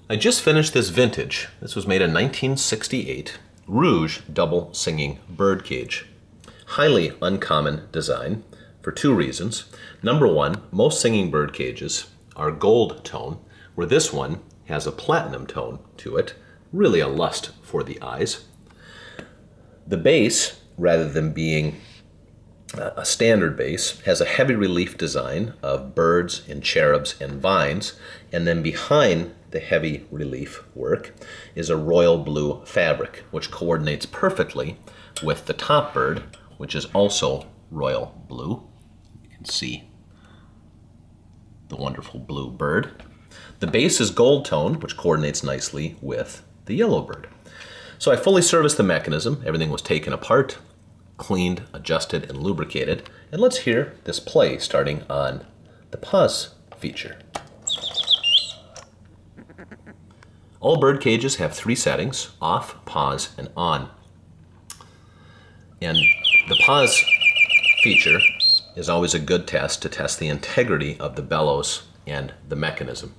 I just finished this vintage. This was made in 1968. Reuge double singing birdcage. Highly uncommon design for two reasons. Number one, most singing bird cages are gold tone, where this one has a platinum tone to it. Really a lust for the eyes. The base, rather than being a standard base, has a heavy relief design of birds and cherubs and vines, and then behind the heavy relief work is a royal blue fabric, which coordinates perfectly with the top bird, which is also royal blue. You can see the wonderful blue bird. The base is gold tone, which coordinates nicely with the yellow bird. So I fully serviced the mechanism. Everything was taken apart, cleaned, adjusted, and lubricated. And let's hear this play starting on the pause feature. All bird cages have three settings: off, pause, and on. And the pause feature is always a good test to test the integrity of the bellows and the mechanism.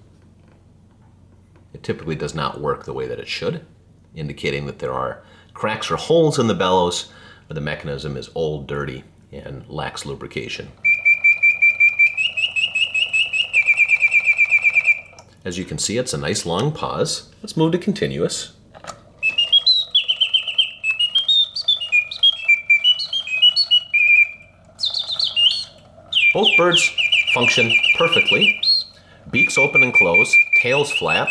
It typically does not work the way that it should, indicating that there are cracks or holes in the bellows, but the mechanism is old, dirty, and lacks lubrication. As you can see, it's a nice long pause. Let's move to continuous. Both birds function perfectly. Beaks open and close, tails flap,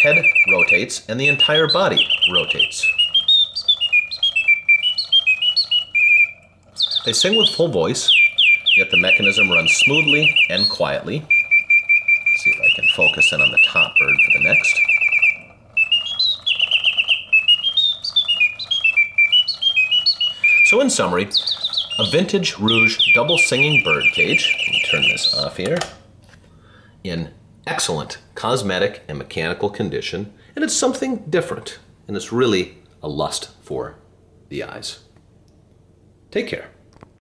head rotates, and the entire body rotates. They sing with full voice, yet the mechanism runs smoothly and quietly. Let's see if I can focus in on the top bird for the next. So in summary, a vintage Reuge double singing bird cage, let me turn this off here, in excellent cosmetic and mechanical condition, and it's something different, and it's really a lust for the eyes. Take care.